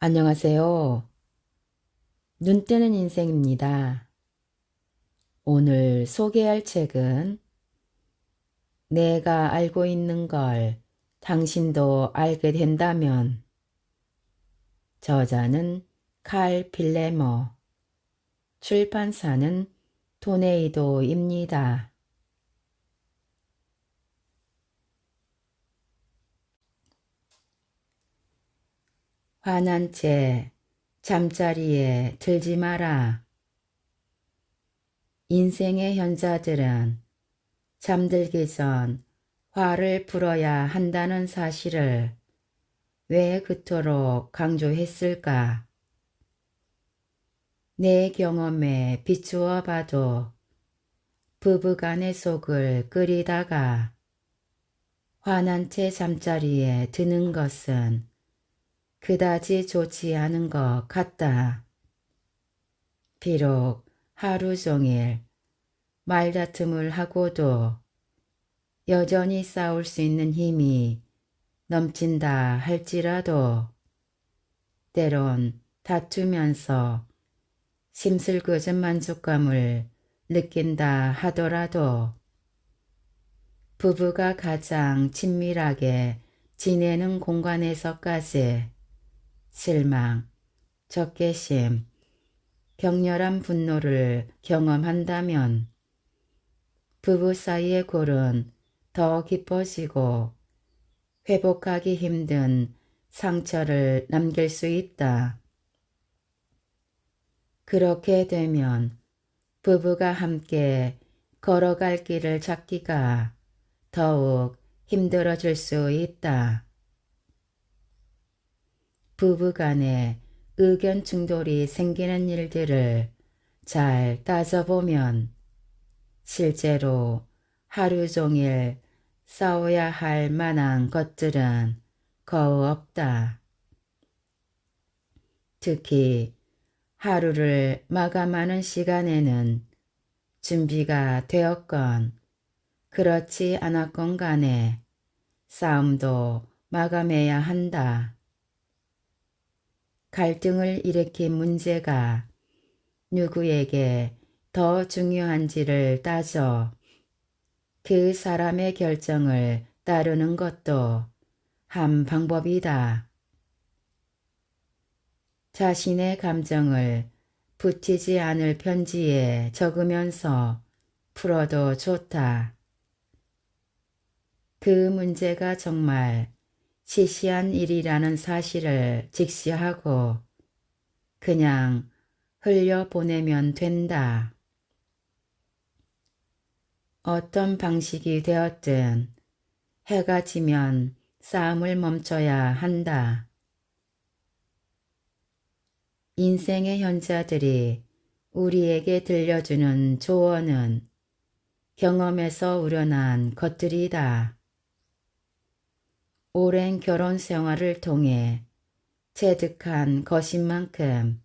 안녕하세요. 눈 뜨는 인생입니다. 오늘 소개할 책은 내가 알고 있는 걸 당신도 알게 된다면, 저자는 칼 필레머, 출판사는 토네이도입니다. 화난 채 잠자리에 들지 마라. 인생의 현자들은 잠들기 전 화를 풀어야 한다는 사실을 왜 그토록 강조했을까? 내 경험에 비추어 봐도 부부간의 속을 끓이다가 화난 채 잠자리에 드는 것은 그다지 좋지 않은 것 같다. 비록 하루 종일 말다툼을 하고도 여전히 싸울 수 있는 힘이 넘친다 할지라도, 때론 다투면서 심술궂은 만족감을 느낀다 하더라도, 부부가 가장 친밀하게 지내는 공간에서까지 실망, 적개심, 격렬한 분노를 경험한다면 부부 사이의 골은 더 깊어지고 회복하기 힘든 상처를 남길 수 있다. 그렇게 되면 부부가 함께 걸어갈 길을 찾기가 더욱 힘들어질 수 있다. 부부 간에 의견 충돌이 생기는 일들을 잘 따져보면 실제로 하루 종일 싸워야 할 만한 것들은 거의 없다. 특히 하루를 마감하는 시간에는 준비가 되었건 그렇지 않았건 간에 싸움도 마감해야 한다. 갈등을 일으킨 문제가 누구에게 더 중요한지를 따져 그 사람의 결정을 따르는 것도 한 방법이다. 자신의 감정을 붙이지 않을 편지에 적으면서 풀어도 좋다. 그 문제가 정말 시시한 일이라는 사실을 직시하고 그냥 흘려보내면 된다. 어떤 방식이 되었든 해가 지면 싸움을 멈춰야 한다. 인생의 현자들이 우리에게 들려주는 조언은 경험에서 우러난 것들이다. 오랜 결혼 생활을 통해 체득한 것인 만큼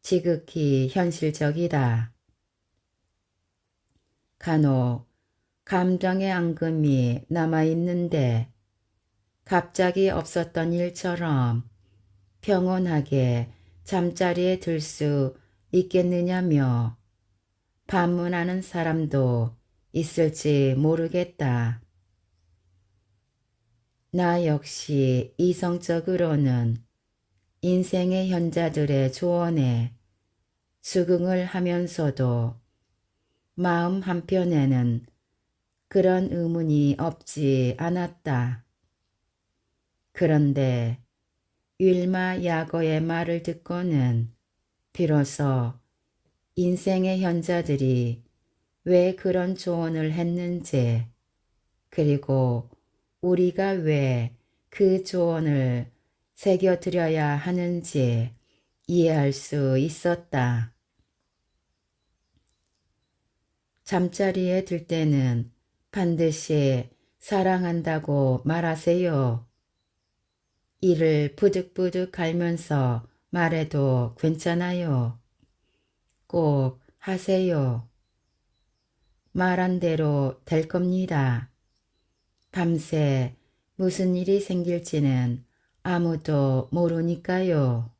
지극히 현실적이다. 간혹 감정의 앙금이 남아있는데 갑자기 없었던 일처럼 평온하게 잠자리에 들 수 있겠느냐며 반문하는 사람도 있을지 모르겠다. 나 역시 이성적으로는 인생의 현자들의 조언에 수긍을 하면서도 마음 한편에는 그런 의문이 없지 않았다. 그런데 윌마 야거의 말을 듣고는 비로소 인생의 현자들이 왜 그런 조언을 했는지, 그리고 우리가 왜 그 조언을 새겨드려야 하는지 이해할 수 있었다. 잠자리에 들 때는 반드시 사랑한다고 말하세요. 이를 부득부득 갈면서 말해도 괜찮아요. 꼭 하세요. 말한 대로 될 겁니다. 밤새 무슨 일이 생길지는 아무도 모르니까요.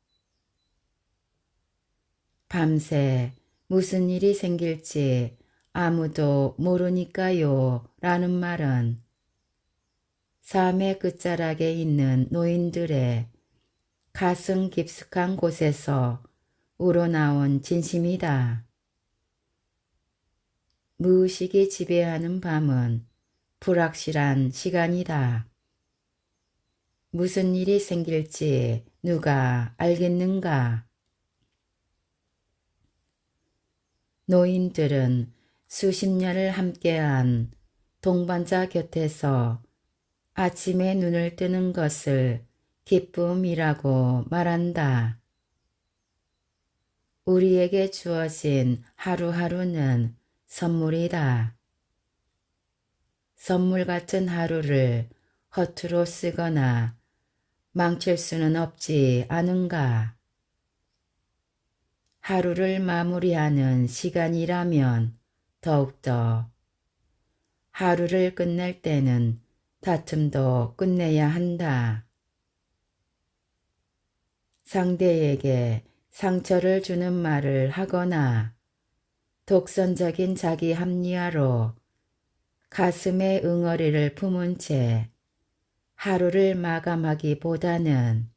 밤새 무슨 일이 생길지 아무도 모르니까요 라는 말은 삶의 끝자락에 있는 노인들의 가슴 깊숙한 곳에서 우러나온 진심이다. 무의식이 지배하는 밤은 불확실한 시간이다. 무슨 일이 생길지 누가 알겠는가? 노인들은 수십 년을 함께한 동반자 곁에서 아침에 눈을 뜨는 것을 기쁨이라고 말한다. 우리에게 주어진 하루하루는 선물이다. 선물 같은 하루를 허투루 쓰거나 망칠 수는 없지 않은가? 하루를 마무리하는 시간이라면 더욱더 하루를 끝낼 때는 다툼도 끝내야 한다. 상대에게 상처를 주는 말을 하거나 독선적인 자기 합리화로 가슴에 응어리를 품은 채 하루를 마감하기보다는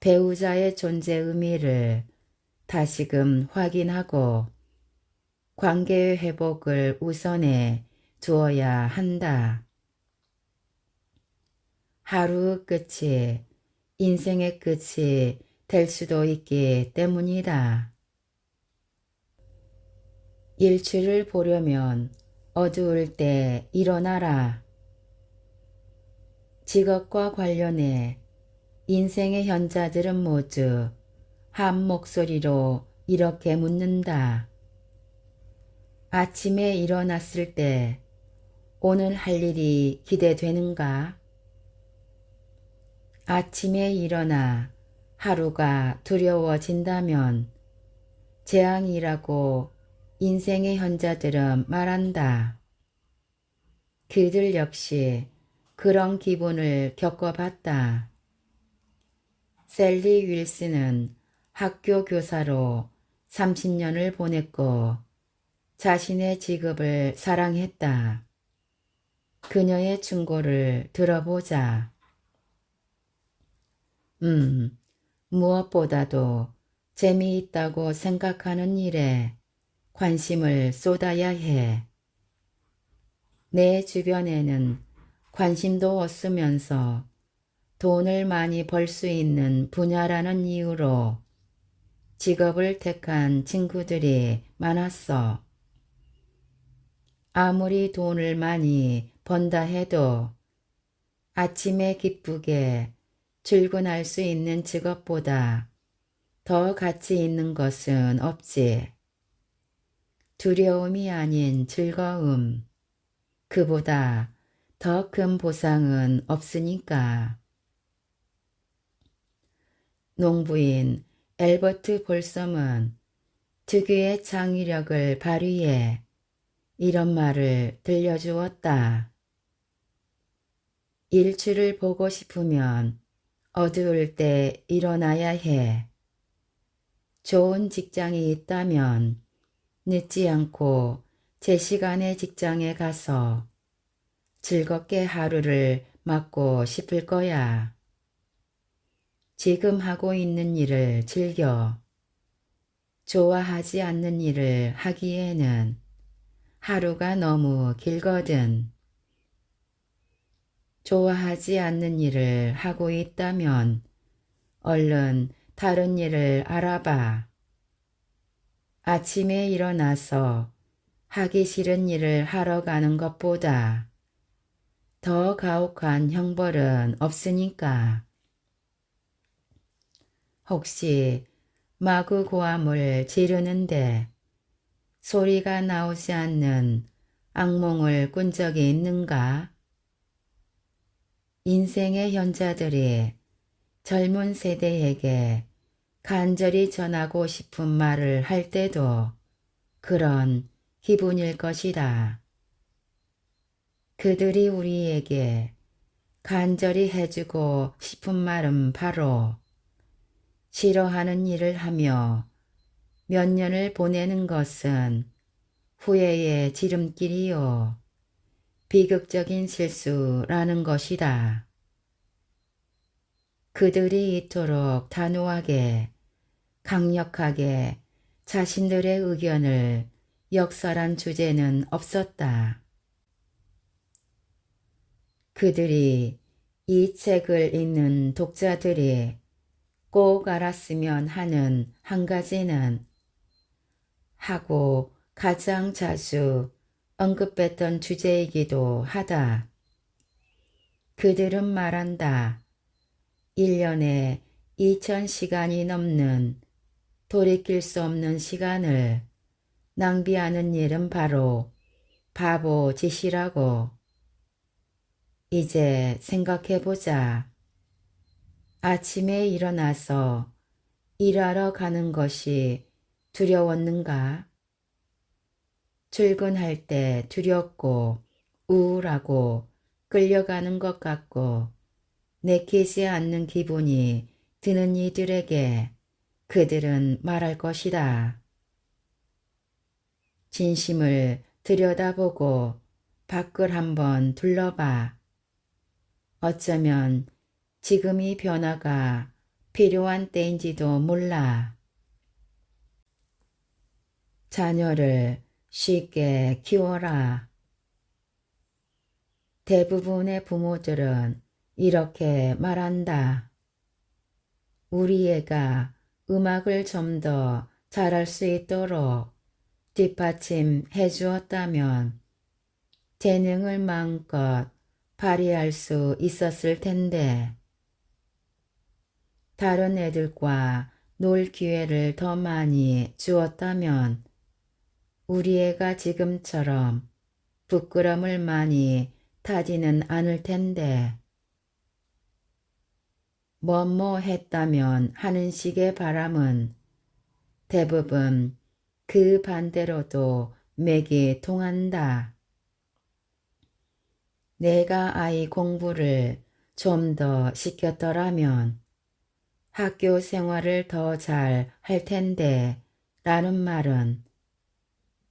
배우자의 존재 의미를 다시금 확인하고 관계의 회복을 우선해 두어야 한다. 하루의 끝이 인생의 끝이 될 수도 있기 때문이다. 일출을 보려면 어두울 때 일어나라. 직업과 관련해 인생의 현자들은 모두 한 목소리로 이렇게 묻는다. 아침에 일어났을 때 오늘 할 일이 기대되는가? 아침에 일어나 하루가 두려워진다면 재앙이라고 인생의 현자들은 말한다. 그들 역시 그런 기분을 겪어봤다. 셀리 윌슨은 학교 교사로 30년을 보냈고 자신의 직업을 사랑했다. 그녀의 충고를 들어보자. 무엇보다도 재미있다고 생각하는 일에 관심을 쏟아야 해. 내 주변에는 관심도 없으면서 돈을 많이 벌 수 있는 분야라는 이유로 직업을 택한 친구들이 많았어. 아무리 돈을 많이 번다 해도 아침에 기쁘게 출근할 수 있는 직업보다 더 가치 있는 것은 없지. 두려움이 아닌 즐거움, 그보다 더 큰 보상은 없으니까. 농부인 엘버트 볼섬은 특유의 창의력을 발휘해 이런 말을 들려주었다. 일출을 보고 싶으면 어두울 때 일어나야 해. 좋은 직장이 있다면 늦지 않고 제 시간에 직장에 가서 즐겁게 하루를 맞고 싶을 거야. 지금 하고 있는 일을 즐겨. 좋아하지 않는 일을 하기에는 하루가 너무 길거든. 좋아하지 않는 일을 하고 있다면 얼른 다른 일을 알아봐. 아침에 일어나서 하기 싫은 일을 하러 가는 것보다 더 가혹한 형벌은 없으니까. 혹시 마구고함을 지르는데 소리가 나오지 않는 악몽을 꾼 적이 있는가? 인생의 현자들이 젊은 세대에게 간절히 전하고 싶은 말을 할 때도 그런 기분일 것이다. 그들이 우리에게 간절히 해주고 싶은 말은 바로 싫어하는 일을 하며 몇 년을 보내는 것은 후회의 지름길이요. 비극적인 실수라는 것이다. 그들이 이토록 단호하게, 강력하게 자신들의 의견을 역설한 주제는 없었다. 그들이 이 책을 읽는 독자들이 꼭 알았으면 하는 한 가지는 하고 가장 자주 언급했던 주제이기도 하다. 그들은 말한다. 1년에 2000시간이 넘는 돌이킬 수 없는 시간을 낭비하는 일은 바로 바보 짓이라고. 이제 생각해보자. 아침에 일어나서 일하러 가는 것이 두려웠는가? 출근할 때 두렵고 우울하고 끌려가는 것 같고 내키지 않는 기분이 드는 이들에게 그들은 말할 것이다. 진심을 들여다보고 밖을 한번 둘러봐. 어쩌면 지금 이 변화가 필요한 때인지도 몰라. 자녀를 쉽게 키워라. 대부분의 부모들은 이렇게 말한다. 우리 애가 음악을 좀 더 잘할 수 있도록 뒷받침해 주었다면 재능을 마음껏 발휘할 수 있었을 텐데 다른 애들과 놀 기회를 더 많이 주었다면 우리 애가 지금처럼 부끄럼을 많이 타지는 않을 텐데 뭐뭐 했다면 하는 식의 바람은 대부분 그 반대로도 맥이 통한다. 내가 아이 공부를 좀 더 시켰더라면 학교 생활을 더 잘 할 텐데 라는 말은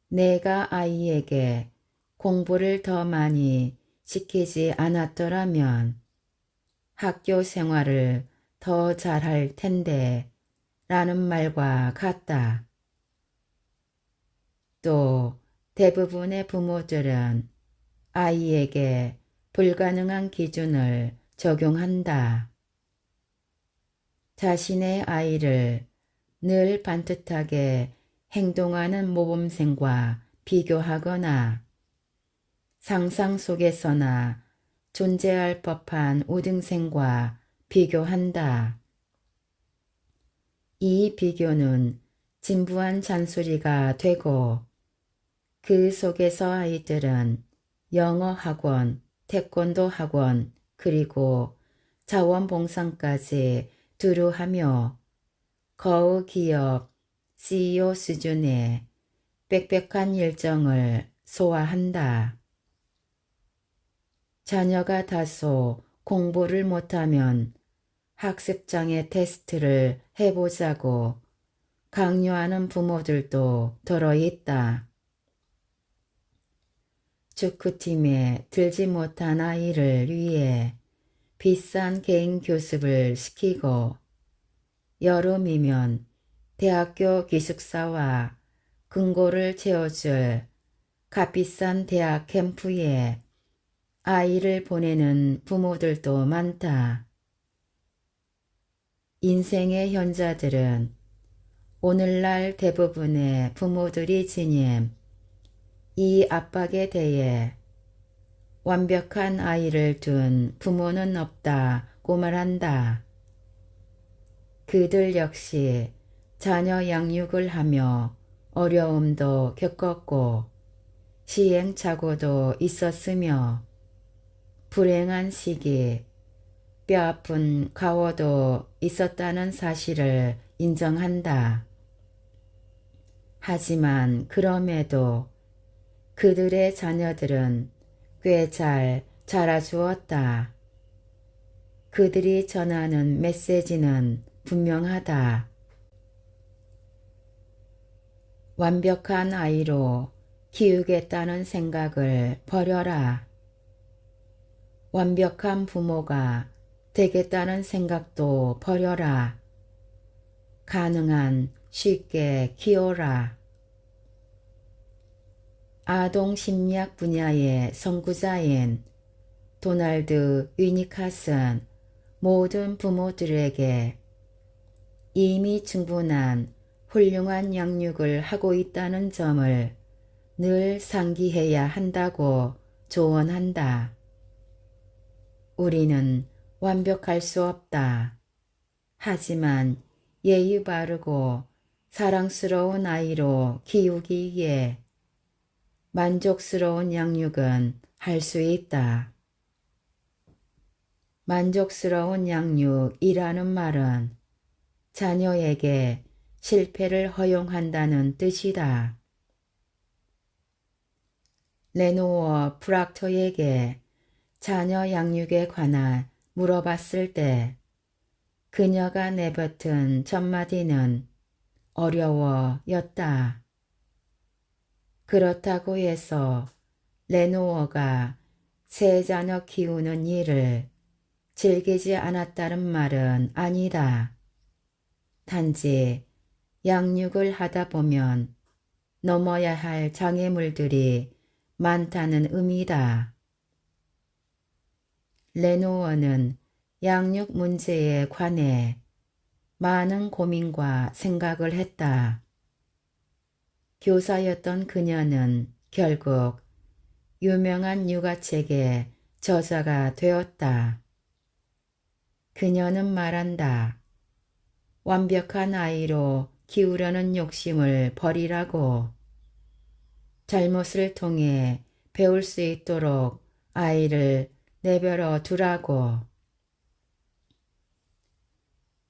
내가 아이에게 공부를 더 많이 시키지 않았더라면 학교 생활을 더 잘할 텐데 라는 말과 같다. 또 대부분의 부모들은 아이에게 불가능한 기준을 적용한다. 자신의 아이를 늘 반듯하게 행동하는 모범생과 비교하거나 상상 속에서나 존재할 법한 우등생과 비교한다. 이 비교는 진부한 잔소리가 되고 그 속에서 아이들은 영어 학원, 태권도 학원, 그리고 자원봉사까지 두루 하며 거우 기업 CEO 수준의 빽빽한 일정을 소화한다. 자녀가 다소 공부를 못하면 학습장애 테스트를 해보자고 강요하는 부모들도 더러 있다. 축구팀에 들지 못한 아이를 위해 비싼 개인 교습을 시키고 여름이면 대학교 기숙사와 금고를 채워줄 값비싼 대학 캠프에 아이를 보내는 부모들도 많다. 인생의 현자들은 오늘날 대부분의 부모들이 지닌 이 압박에 대해 완벽한 아이를 둔 부모는 없다고 말한다. 그들 역시 자녀 양육을 하며 어려움도 겪었고 시행착오도 있었으며 불행한 시기, 뼈아픈 과오도 있었다는 사실을 인정한다. 하지만 그럼에도 그들의 자녀들은 꽤 잘 자라주었다. 그들이 전하는 메시지는 분명하다. 완벽한 아이로 키우겠다는 생각을 버려라. 완벽한 부모가 되겠다는 생각도 버려라. 가능한 쉽게 키워라. 아동 심리학 분야의 선구자인 도널드 위니캇은 모든 부모들에게 이미 충분한 훌륭한 양육을 하고 있다는 점을 늘 상기해야 한다고 조언한다. 우리는 완벽할 수 없다. 하지만 예의 바르고 사랑스러운 아이로 키우기 위해 만족스러운 양육은 할 수 있다. 만족스러운 양육이라는 말은 자녀에게 실패를 허용한다는 뜻이다. 레노어 프락터에게 자녀 양육에 관한 물어봤을 때 그녀가 내뱉은 첫 마디는 어려워였다. 그렇다고 해서 레노어가 새 자녀 키우는 일을 즐기지 않았다는 말은 아니다. 단지 양육을 하다 보면 넘어야 할 장애물들이 많다는 의미다. 레노어는 양육 문제에 관해 많은 고민과 생각을 했다. 교사였던 그녀는 결국 유명한 육아책의 저자가 되었다. 그녀는 말한다. 완벽한 아이로 키우려는 욕심을 버리라고. 잘못을 통해 배울 수 있도록 아이를 내버려 두라고.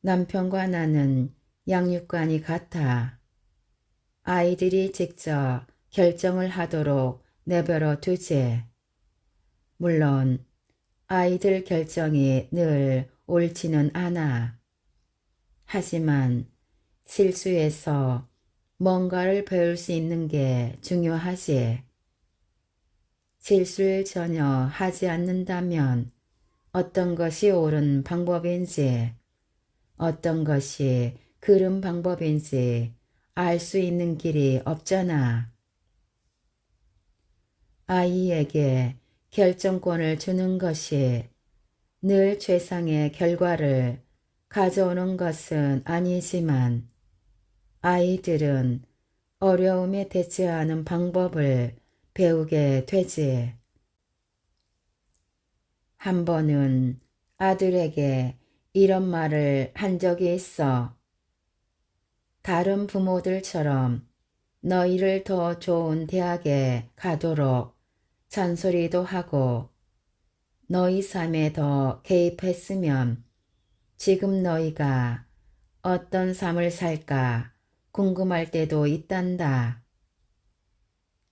남편과 나는 양육관이 같아. 아이들이 직접 결정을 하도록 내버려 두지. 물론 아이들 결정이 늘 옳지는 않아. 하지만 실수에서 뭔가를 배울 수 있는 게 중요하지. 실수를 전혀 하지 않는다면 어떤 것이 옳은 방법인지, 어떤 것이 그른 방법인지 알 수 있는 길이 없잖아. 아이에게 결정권을 주는 것이 늘 최상의 결과를 가져오는 것은 아니지만 아이들은 어려움에 대처하는 방법을 배우게 되지. 한 번은 아들에게 이런 말을 한 적이 있어. 다른 부모들처럼 너희를 더 좋은 대학에 가도록 잔소리도 하고 너희 삶에 더 개입했으면 지금 너희가 어떤 삶을 살까 궁금할 때도 있단다.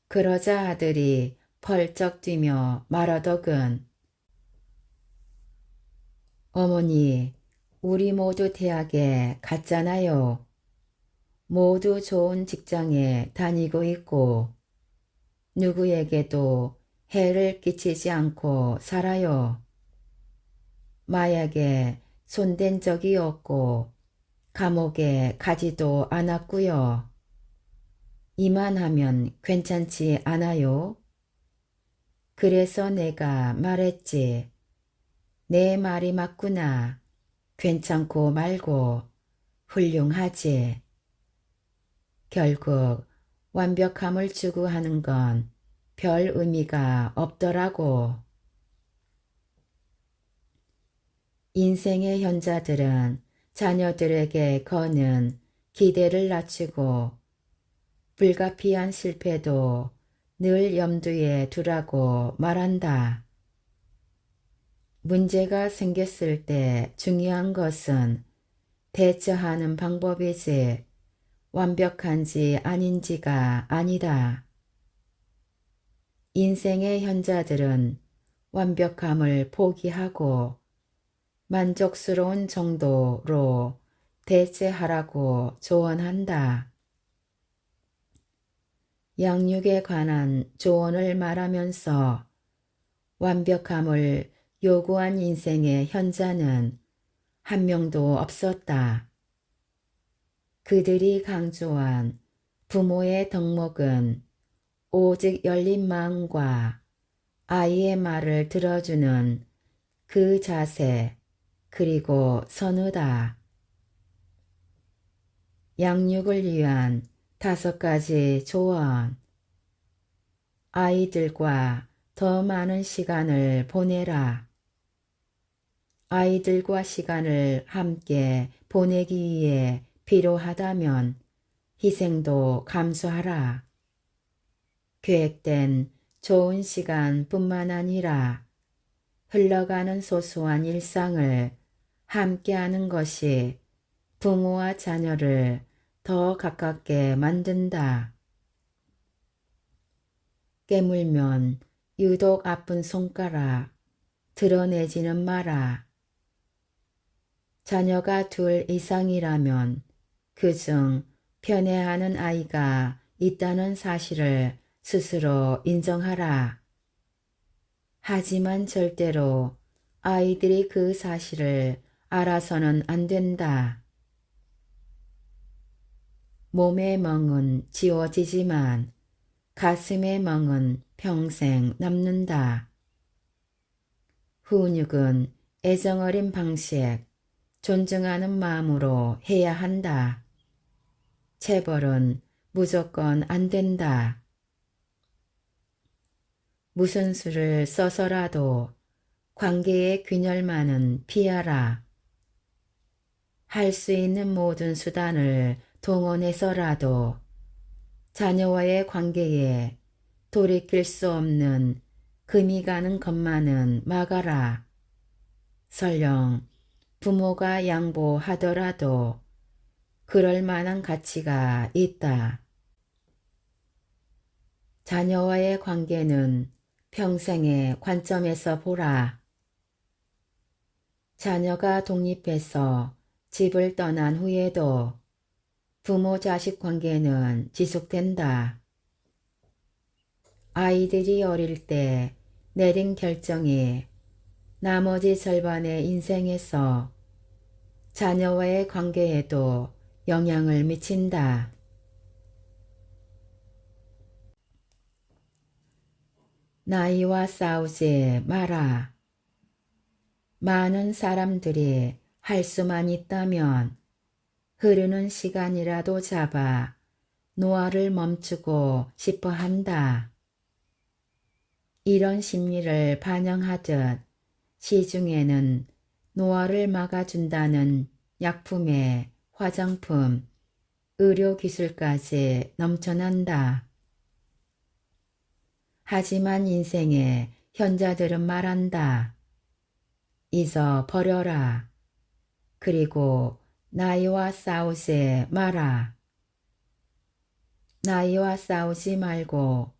그러자 아들이 펄쩍 뛰며 말하더군. 어머니, 우리 모두 대학에 갔잖아요. 모두 좋은 직장에 다니고 있고 누구에게도 해를 끼치지 않고 살아요. 마약에 손댄 적이 없고 감옥에 가지도 않았고요. 이만하면 괜찮지 않아요? 그래서 내가 말했지. 내 말이 맞구나. 괜찮고 말고 훌륭하지. 결국 완벽함을 추구하는 건 별 의미가 없더라고. 인생의 현자들은 자녀들에게 거는 기대를 낮추고 불가피한 실패도 늘 염두에 두라고 말한다. 문제가 생겼을 때 중요한 것은 대처하는 방법이지 완벽한지 아닌지가 아니다. 인생의 현자들은 완벽함을 포기하고 만족스러운 정도로 대체하라고 조언한다. 양육에 관한 조언을 말하면서 완벽함을 요구한 인생의 현자는 한 명도 없었다. 그들이 강조한 부모의 덕목은 오직 열린 마음과 아이의 말을 들어주는 그 자세, 그리고 선의다. 양육을 위한 5가지 조언. 아이들과 더 많은 시간을 보내라. 아이들과 시간을 함께 보내기 위해 필요하다면 희생도 감수하라. 계획된 좋은 시간뿐만 아니라 흘러가는 소소한 일상을 함께하는 것이 부모와 자녀를 더 가깝게 만든다. 깨물면 유독 아픈 손가락 드러내지는 마라. 자녀가 2 이상이라면 그중 편애하는 아이가 있다는 사실을 스스로 인정하라. 하지만 절대로 아이들이 그 사실을 알아서는 안 된다. 몸의 멍은 지워지지만 가슴의 멍은 평생 남는다. 훈육은 애정어린 방식, 존중하는 마음으로 해야 한다. 체벌은 무조건 안 된다. 무슨 수를 써서라도 관계의 균열만은 피하라. 할 수 있는 모든 수단을 동원해서라도 자녀와의 관계에 돌이킬 수 없는 금이 가는 것만은 막아라. 설령 부모가 양보하더라도 그럴 만한 가치가 있다. 자녀와의 관계는 평생의 관점에서 보라. 자녀가 독립해서 집을 떠난 후에도 부모-자식 관계는 지속된다. 아이들이 어릴 때 내린 결정이 나머지 절반의 인생에서 자녀와의 관계에도 영향을 미친다. 나이와 싸우지 마라. 많은 사람들이 할 수만 있다면 흐르는 시간이라도 잡아 노화를 멈추고 싶어 한다. 이런 심리를 반영하듯 시중에는 노화를 막아준다는 약품에 화장품, 의료기술까지 넘쳐난다. 하지만 인생의 현자들은 말한다. 잊어버려라. 그리고 나이와 싸우지 마라. 나이와 싸우지 말고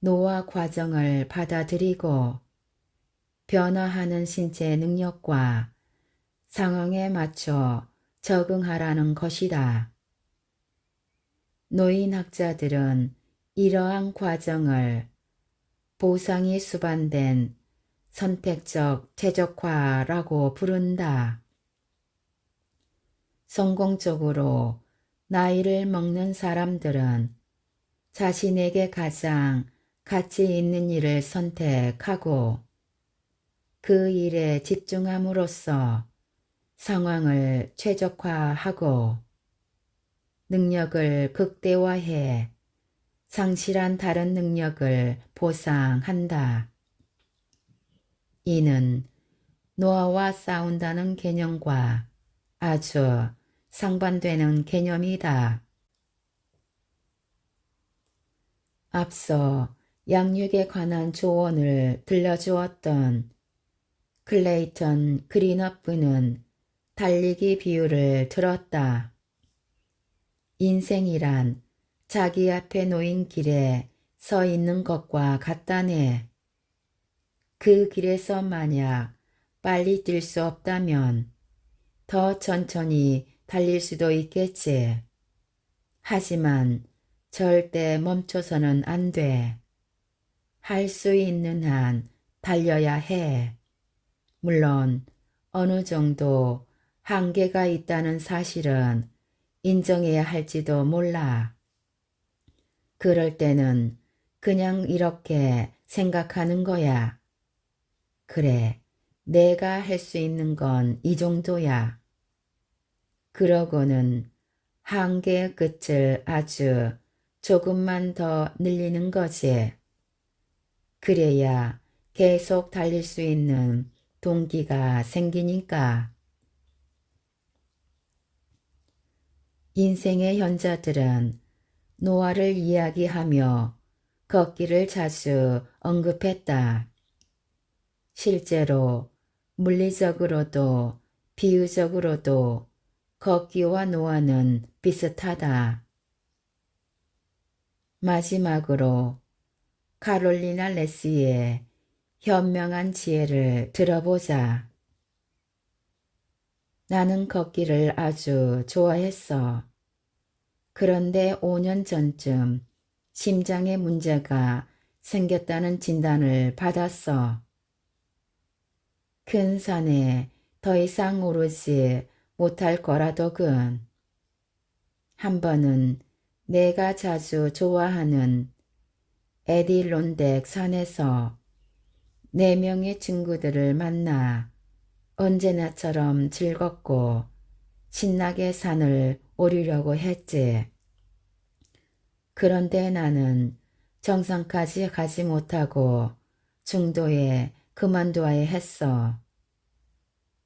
노화 과정을 받아들이고 변화하는 신체 능력과 상황에 맞춰 적응하라는 것이다. 노인학자들은 이러한 과정을 보상이 수반된 선택적 최적화라고 부른다. 성공적으로 나이를 먹는 사람들은 자신에게 가장 가치 있는 일을 선택하고 그 일에 집중함으로써 상황을 최적화하고 능력을 극대화해 상실한 다른 능력을 보상한다. 이는 노화와 싸운다는 개념과 아주 상반되는 개념이다. 앞서 양육에 관한 조언을 들려주었던 클레이턴 그린어프는 달리기 비유를 들었다. 인생이란 자기 앞에 놓인 길에 서 있는 것과 같다네. 그 길에서 만약 빨리 뛸 수 없다면 더 천천히 달릴 수도 있겠지. 하지만 절대 멈춰서는 안 돼. 할 수 있는 한 달려야 해. 물론 어느 정도 한계가 있다는 사실은 인정해야 할지도 몰라. 그럴 때는 그냥 이렇게 생각하는 거야. 그래, 내가 할 수 있는 건 이 정도야. 그러고는 한계의 끝을 아주 조금만 더 늘리는 거지. 그래야 계속 달릴 수 있는 동기가 생기니까. 인생의 현자들은 노화를 이야기하며 걷기를 자주 언급했다. 실제로 물리적으로도 비유적으로도 걷기와 노화는 비슷하다. 마지막으로 카롤리나 레시의 현명한 지혜를 들어보자. 나는 걷기를 아주 좋아했어. 그런데 5년 전쯤 심장에 문제가 생겼다는 진단을 받았어. 큰 산에 더 이상 오르지 못할 거라더군. 한 번은 내가 자주 좋아하는 에딜론덱 산에서 4명의 친구들을 만나 언제나처럼 즐겁고 신나게 산을 오르려고 했지. 그런데 나는 정상까지 가지 못하고 중도에 그만두어야 했어.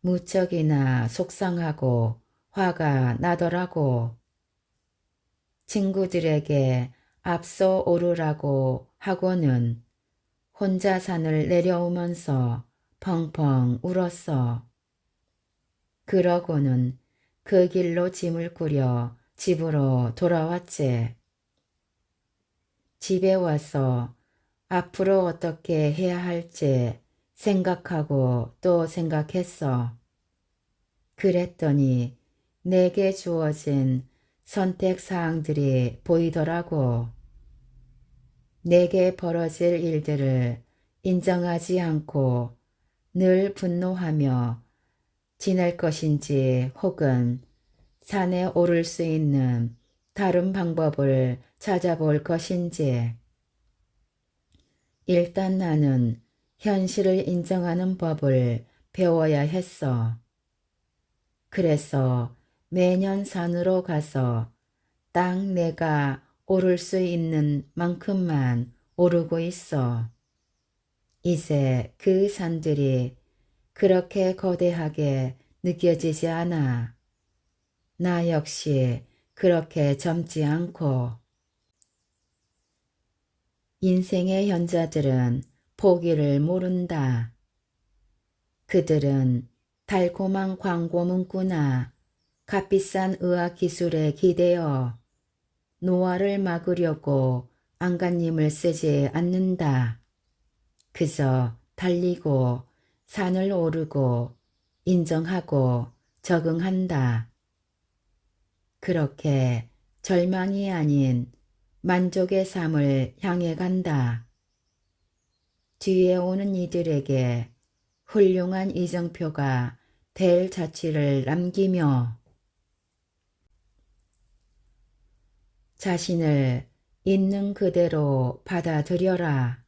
무척이나 속상하고 화가 나더라고. 친구들에게 앞서 오르라고 하고는 혼자 산을 내려오면서 펑펑 울었어. 그러고는 그 길로 짐을 꾸려 집으로 돌아왔지. 집에 와서 앞으로 어떻게 해야 할지 생각하고 또 생각했어. 그랬더니 내게 주어진 선택사항들이 보이더라고. 내게 벌어질 일들을 인정하지 않고 늘 분노하며 지낼 것인지 혹은 산에 오를 수 있는 다른 방법을 찾아볼 것인지. 일단 나는 현실을 인정하는 법을 배워야 했어. 그래서 매년 산으로 가서 딱 내가 오를 수 있는 만큼만 오르고 있어. 이제 그 산들이 그렇게 거대하게 느껴지지 않아. 나 역시 그렇게 젊지 않고. 인생의 현자들은 포기를 모른다. 그들은 달콤한 광고 문구나 값비싼 의학 기술에 기대어 노화를 막으려고 안간힘을 쓰지 않는다. 그저 달리고 산을 오르고 인정하고 적응한다. 그렇게 절망이 아닌 만족의 삶을 향해 간다. 뒤에 오는 이들에게 훌륭한 이정표가 될 자취를 남기며 자신을 있는 그대로 받아들여라.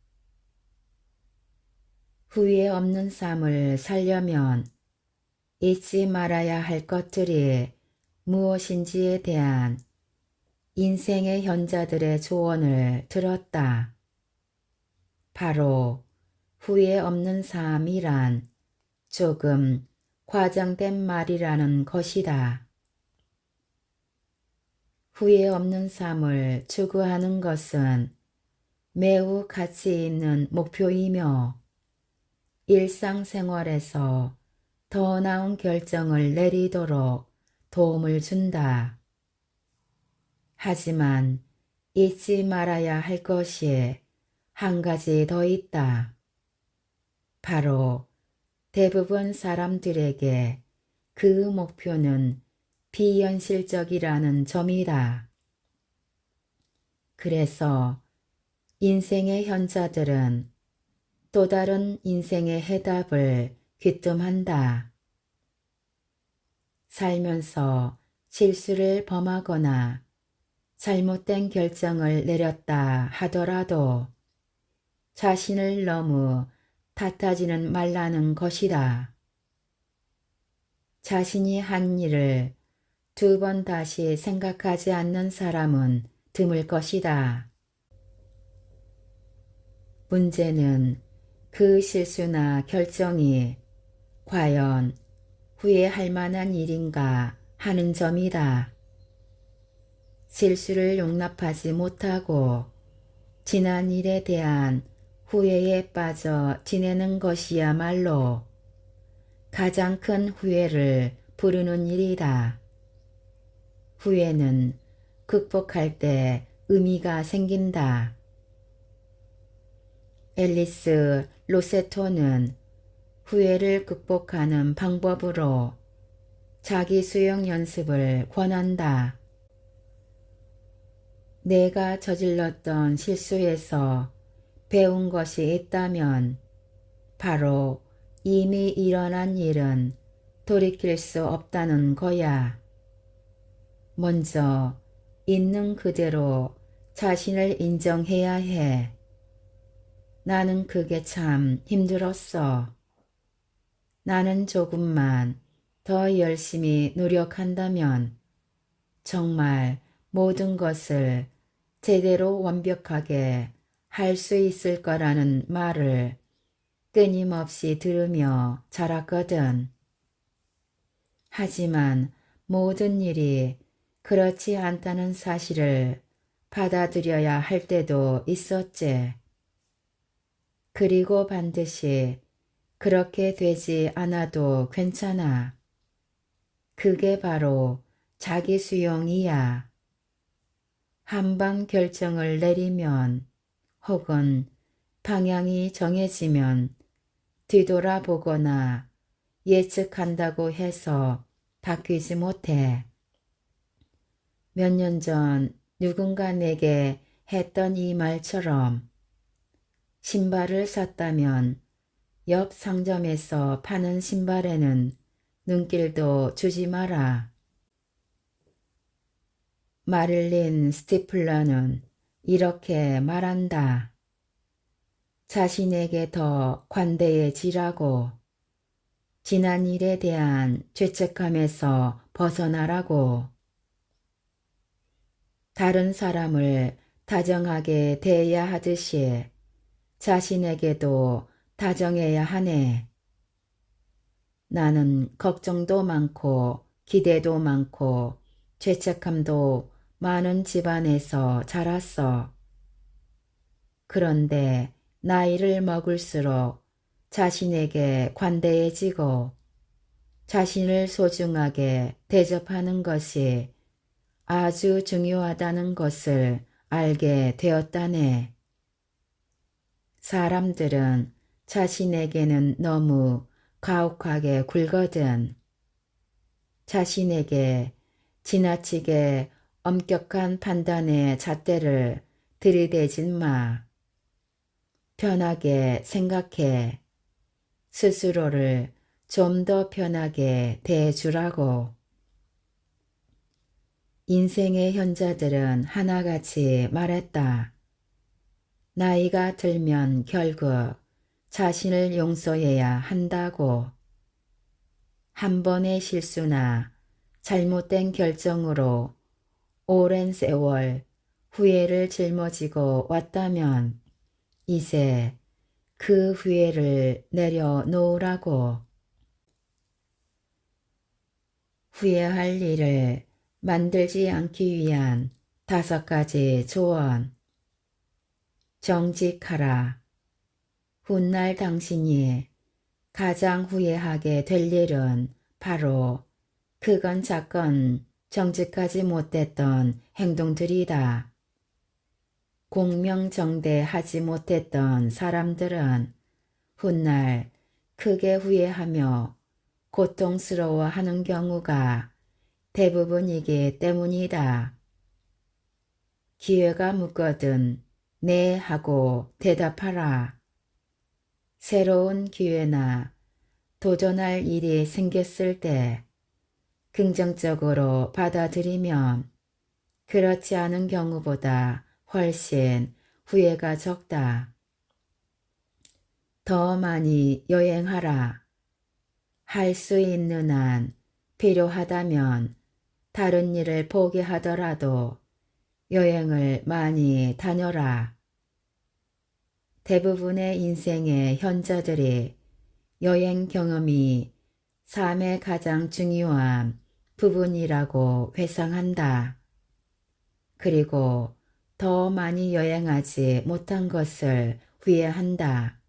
후회 없는 삶을 살려면 잊지 말아야 할 것들이 무엇인지에 대한 인생의 현자들의 조언을 들었다. 바로 후회 없는 삶이란 조금 과장된 말이라는 것이다. 후회 없는 삶을 추구하는 것은 매우 가치 있는 목표이며 일상생활에서 더 나은 결정을 내리도록 도움을 준다. 하지만 잊지 말아야 할 것이 한 가지 더 있다. 바로 대부분 사람들에게 그 목표는 비현실적이라는 점이다. 그래서 인생의 현자들은 또 다른 인생의 해답을 귀뜸한다. 살면서 실수를 범하거나 잘못된 결정을 내렸다 하더라도 자신을 너무 탓하지는 말라는 것이다. 자신이 한 일을 두 번 다시 생각하지 않는 사람은 드물 것이다. 문제는 그 실수나 결정이 과연 후회할 만한 일인가 하는 점이다. 실수를 용납하지 못하고 지난 일에 대한 후회에 빠져 지내는 것이야말로 가장 큰 후회를 부르는 일이다. 후회는 극복할 때 의미가 생긴다. 앨리스 로세토는 후회를 극복하는 방법으로 자기 수용 연습을 권한다. 내가 저질렀던 실수에서 배운 것이 있다면 바로 이미 일어난 일은 돌이킬 수 없다는 거야. 먼저 있는 그대로 자신을 인정해야 해. 나는 그게 참 힘들었어. 나는 조금만 더 열심히 노력한다면 정말 모든 것을 제대로 완벽하게 할 수 있을 거라는 말을 끊임없이 들으며 자랐거든. 하지만 모든 일이 그렇지 않다는 사실을 받아들여야 할 때도 있었지. 그리고 반드시 그렇게 되지 않아도 괜찮아. 그게 바로 자기 수용이야. 한번 결정을 내리면 혹은 방향이 정해지면 뒤돌아보거나 예측한다고 해서 바뀌지 못해. 몇 년 전 누군가 내게 했던 이 말처럼 신발을 샀다면 옆 상점에서 파는 신발에는 눈길도 주지 마라. 마릴린 스티플러는 이렇게 말한다. 자신에게 더 관대해지라고. 지난 일에 대한 죄책감에서 벗어나라고. 다른 사람을 다정하게 대해야 하듯이 자신에게도 다정해야 하네. 나는 걱정도 많고 기대도 많고 죄책감도 많은 집안에서 자랐어. 그런데 나이를 먹을수록 자신에게 관대해지고 자신을 소중하게 대접하는 것이 아주 중요하다는 것을 알게 되었다네. 사람들은 자신에게는 너무 가혹하게 굴거든. 자신에게 지나치게 엄격한 판단의 잣대를 들이대진 마. 편하게 생각해. 스스로를 좀 더 편하게 대해주라고. 인생의 현자들은 하나같이 말했다. 나이가 들면 결국 자신을 용서해야 한다고. 한 번의 실수나 잘못된 결정으로 오랜 세월 후회를 짊어지고 왔다면 이제 그 후회를 내려놓으라고. 후회할 일을 만들지 않기 위한 5가지 조언. 정직하라. 훗날 당신이 가장 후회하게 될 일은 바로 그건 작건 정직하지 못했던 행동들이다. 공명정대하지 못했던 사람들은 훗날 크게 후회하며 고통스러워하는 경우가 대부분이기 때문이다. 기회가 묻거든 네 하고 대답하라. 새로운 기회나 도전할 일이 생겼을 때 긍정적으로 받아들이면 그렇지 않은 경우보다 훨씬 후회가 적다. 더 많이 여행하라. 할 수 있는 한 필요하다면 다른 일을 포기하더라도 여행을 많이 다녀라. 대부분의 인생의 현자들이 여행 경험이 삶의 가장 중요한 부분이라고 회상한다. 그리고 더 많이 여행하지 못한 것을 후회한다.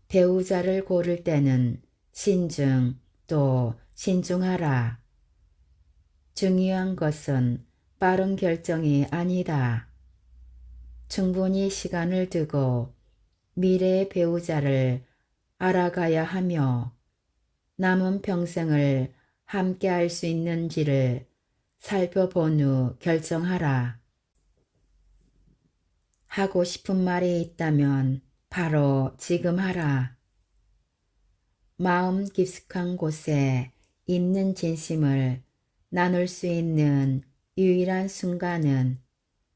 배우자를 고를 때는 신중 또 신중하라. 중요한 것은 빠른 결정이 아니다. 충분히 시간을 두고 미래의 배우자를 알아가야 하며 남은 평생을 함께 할 수 있는지를 살펴본 후 결정하라. 하고 싶은 말이 있다면 바로 지금 하라. 마음 깊숙한 곳에 있는 진심을 나눌 수 있는 유일한 순간은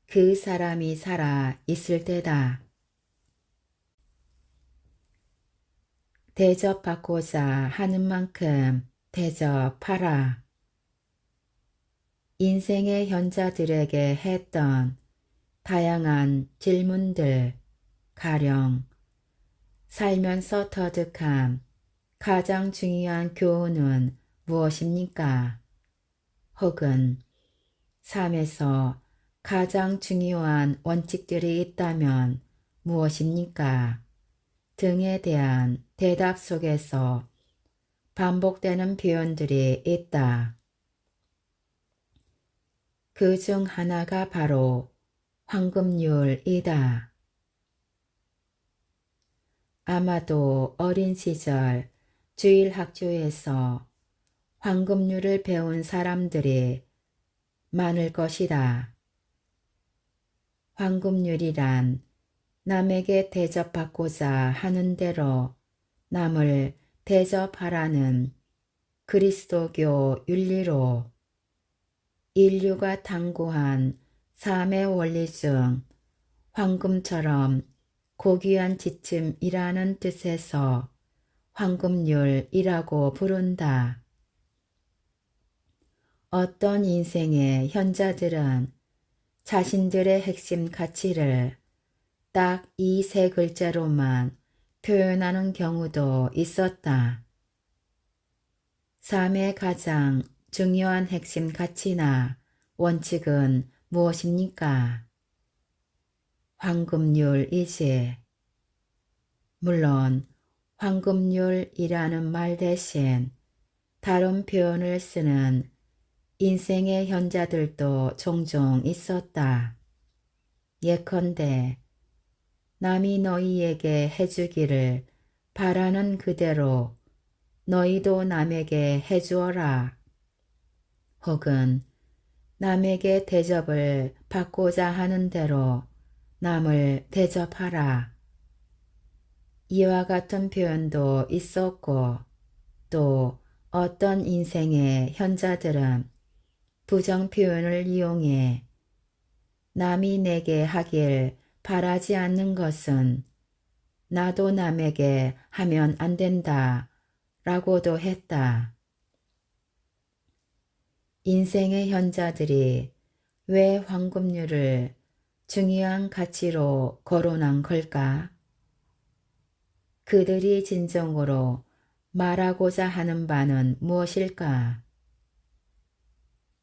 그 사람이 살아 있을 때다. 대접받고자 하는 만큼 대접하라. 인생의 현자들에게 했던 다양한 질문들, 가령 살면서 터득한 가장 중요한 교훈은 무엇입니까? 혹은 삶에서 가장 중요한 원칙들이 있다면 무엇입니까? 등에 대한 대답 속에서 반복되는 표현들이 있다. 그 중 하나가 바로 황금률이다. 아마도 어린 시절 주일학교에서 황금률을 배운 사람들이 많을 것이다. 황금률이란 남에게 대접받고자 하는 대로 남을 대접하라는 그리스도교 윤리로 인류가 탐구한 삶의 원리 중 황금처럼 고귀한 지침이라는 뜻에서 황금률이라고 부른다. 어떤 인생의 현자들은 자신들의 핵심 가치를 딱 이 세 글자로만 표현하는 경우도 있었다. 삶의 가장 중요한 핵심 가치나 원칙은 무엇입니까? 황금률이지. 물론 황금률이라는 말 대신 다른 표현을 쓰는 인생의 현자들도 종종 있었다. 예컨대 남이 너희에게 해주기를 바라는 그대로 너희도 남에게 해주어라. 혹은 남에게 대접을 받고자 하는 대로 남을 대접하라. 이와 같은 표현도 있었고 또 어떤 인생의 현자들은 부정 표현을 이용해 남이 내게 하길 바라지 않는 것은 나도 남에게 하면 안 된다 라고도 했다. 인생의 현자들이 왜 황금률을 중요한 가치로 거론한 걸까? 그들이 진정으로 말하고자 하는 바는 무엇일까?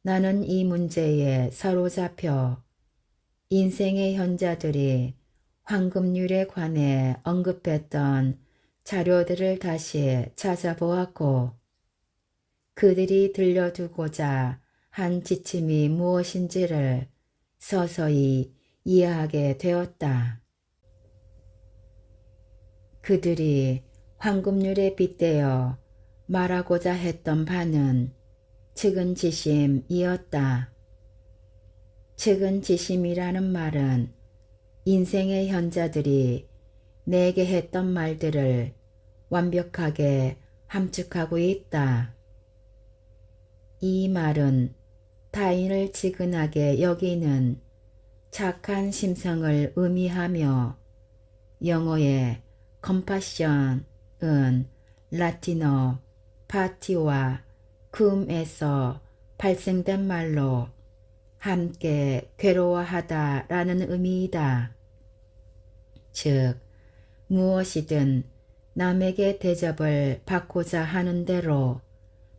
나는 이 문제에 사로잡혀 인생의 현자들이 황금률에 관해 언급했던 자료들을 다시 찾아보았고 그들이 들려두고자 한 지침이 무엇인지를 서서히 이해하게 되었다. 그들이 황금률에 빗대어 말하고자 했던 바는 측은지심이었다. 측은지심이라는 말은 인생의 현자들이 내게 했던 말들을 완벽하게 함축하고 있다. 이 말은 타인을 지근하게 여기는 착한 심성을 의미하며 영어의 compassion은 라틴어 파티와 쿰에서 발생된 말로 함께 괴로워하다라는 의미이다. 즉 무엇이든 남에게 대접을 받고자 하는 대로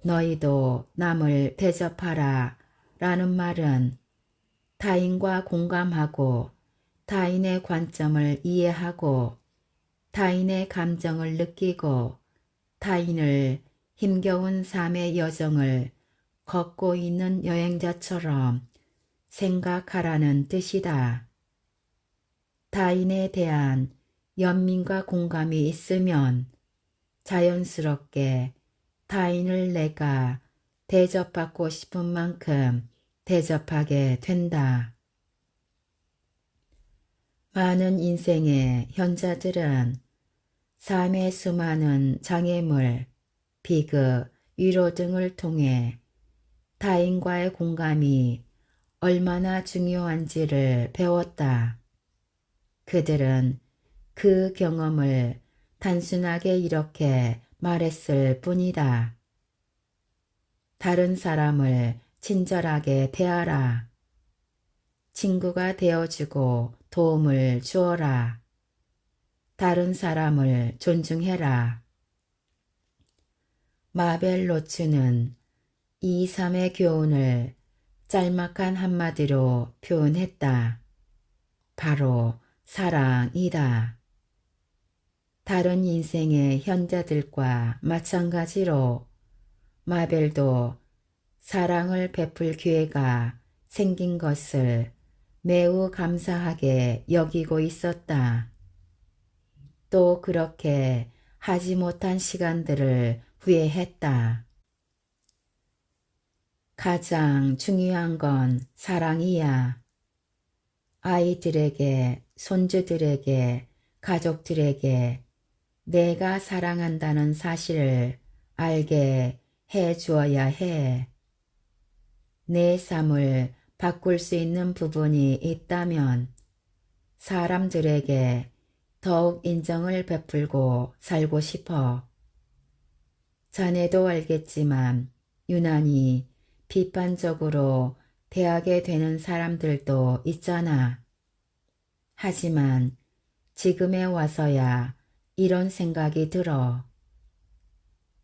너희도 남을 대접하라 라는 말은 타인과 공감하고 타인의 관점을 이해하고 타인의 감정을 느끼고 타인을 힘겨운 삶의 여정을 걷고 있는 여행자처럼 생각하라는 뜻이다. 타인에 대한 연민과 공감이 있으면 자연스럽게 타인을 내가 대접받고 싶은 만큼 대접하게 된다. 많은 인생의 현자들은 삶의 수많은 장애물, 비극, 위로 등을 통해 타인과의 공감이 얼마나 중요한지를 배웠다. 그들은 그 경험을 단순하게 이렇게 말했을 뿐이다. 다른 사람을 친절하게 대하라. 친구가 되어주고 도움을 주어라. 다른 사람을 존중해라. 마벨 로츠는 이 삶의 교훈을 짤막한 한마디로 표현했다. 바로 사랑이다. 다른 인생의 현자들과 마찬가지로 마벨도 사랑을 베풀 기회가 생긴 것을 매우 감사하게 여기고 있었다. 또 그렇게 하지 못한 시간들을 후회했다. 가장 중요한 건 사랑이야. 아이들에게, 손주들에게, 가족들에게 내가 사랑한다는 사실을 알게 해 주어야 해. 내 삶을 바꿀 수 있는 부분이 있다면 사람들에게 더욱 인정을 베풀고 살고 싶어. 자네도 알겠지만 유난히 비판적으로 대하게 되는 사람들도 있잖아. 하지만 지금에 와서야 이런 생각이 들어.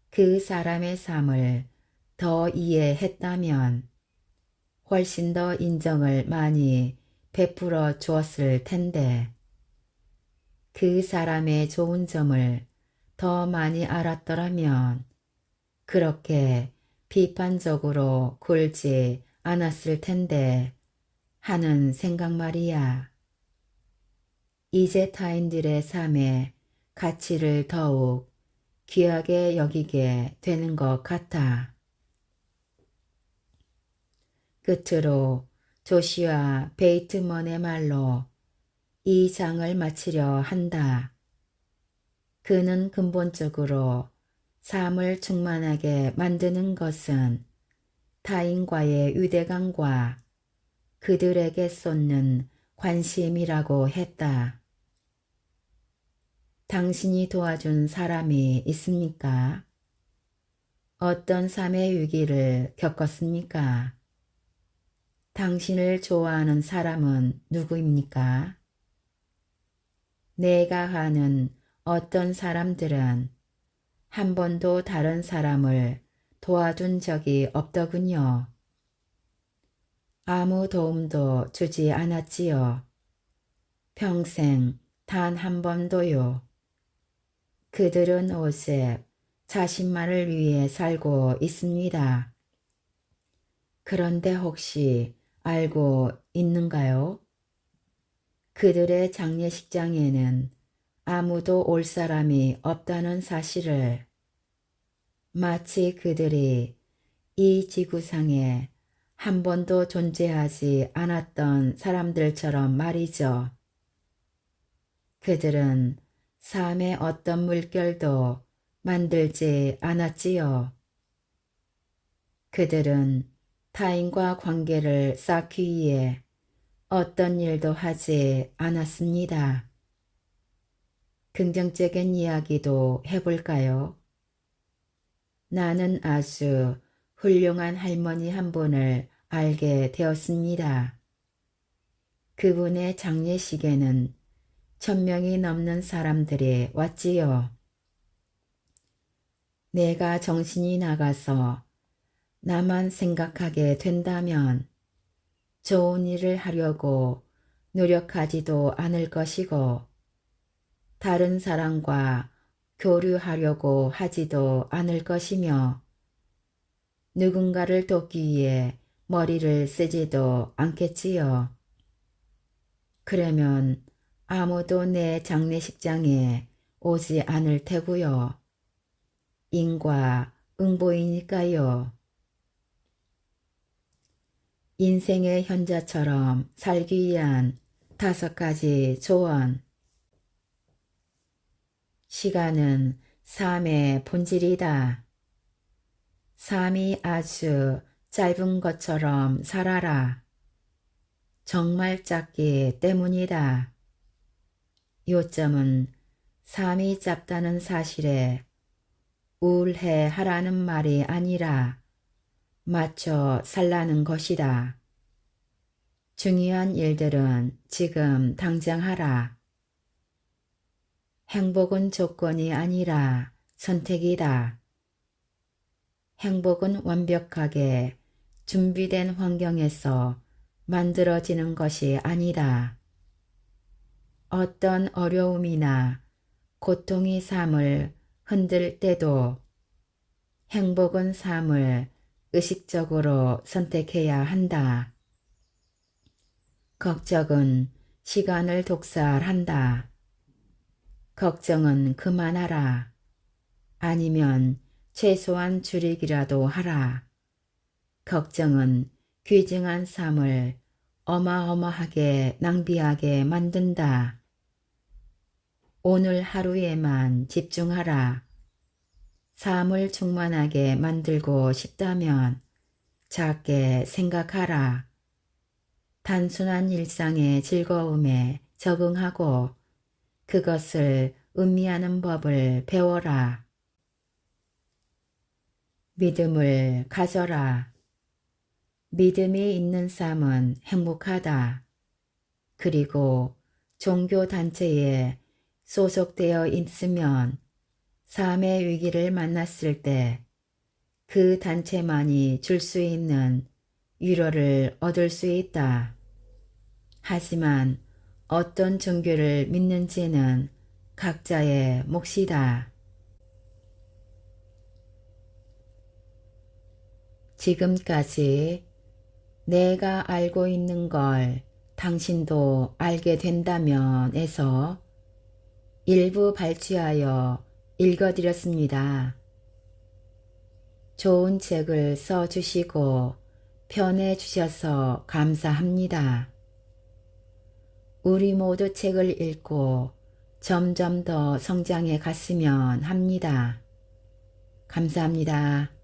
그 사람의 삶을 더 이해했다면 훨씬 더 인정을 많이 베풀어 주었을 텐데 그 사람의 좋은 점을 더 많이 알았더라면 그렇게 비판적으로 굴지 않았을 텐데 하는 생각 말이야. 이제 타인들의 삶의 가치를 더욱 귀하게 여기게 되는 것 같아. 끝으로 조시아 베이트먼의 말로 이 장을 마치려 한다. 그는 근본적으로 삶을 충만하게 만드는 것은 타인과의 유대감과 그들에게 쏟는 관심이라고 했다. 당신이 도와준 사람이 있습니까? 어떤 삶의 위기를 겪었습니까? 당신을 좋아하는 사람은 누구입니까? 내가 아는 어떤 사람들은 한 번도 다른 사람을 도와준 적이 없더군요. 아무 도움도 주지 않았지요. 평생 단 한 번도요. 그들은 오직 자신만을 위해 살고 있습니다. 그런데 혹시 알고 있는가요? 그들의 장례식장에는 아무도 올 사람이 없다는 사실을, 마치 그들이 이 지구상에 한 번도 존재하지 않았던 사람들처럼 말이죠. 그들은 삶의 어떤 물결도 만들지 않았지요. 그들은 타인과 관계를 쌓기 위해 어떤 일도 하지 않았습니다. 긍정적인 이야기도 해볼까요? 나는 아주 훌륭한 할머니 한 분을 알게 되었습니다. 그분의 장례식에는 1000명이 넘는 사람들이 왔지요. 내가 정신이 나가서 나만 생각하게 된다면 좋은 일을 하려고 노력하지도 않을 것이고 다른 사람과 교류하려고 하지도 않을 것이며 누군가를 돕기 위해 머리를 쓰지도 않겠지요. 그러면 아무도 내 장례식장에 오지 않을 테고요. 인과응보이니까요. 인생의 현자처럼 살기 위한 5가지 조언. 시간은 삶의 본질이다. 삶이 아주 짧은 것처럼 살아라. 정말 짧기 때문이다. 요점은 삶이 짧다는 사실에 우울해하라는 말이 아니라 맞춰 살라는 것이다. 중요한 일들은 지금 당장 하라. 행복은 조건이 아니라 선택이다. 행복은 완벽하게 준비된 환경에서 만들어지는 것이 아니다. 어떤 어려움이나 고통이 삶을 흔들 때도 행복은 삶을 의식적으로 선택해야 한다. 걱정은 시간을 독살한다. 걱정은 그만하라. 아니면 최소한 줄이기라도 하라. 걱정은 귀중한 삶을 어마어마하게 낭비하게 만든다. 오늘 하루에만 집중하라. 삶을 충만하게 만들고 싶다면 작게 생각하라. 단순한 일상의 즐거움에 적응하고 그것을 음미하는 법을 배워라. 믿음을 가져라. 믿음이 있는 삶은 행복하다. 그리고 종교단체에 소속되어 있으면 삶의 위기를 만났을 때 그 단체만이 줄 수 있는 위로를 얻을 수 있다. 하지만 어떤 종교를 믿는지는 각자의 몫이다. 지금까지 내가 알고 있는 걸 당신도 알게 된다면 에서 일부 발췌하여 읽어드렸습니다. 좋은 책을 써주시고 편해주셔서 감사합니다. 우리 모두 책을 읽고 점점 더 성장해 갔으면 합니다. 감사합니다.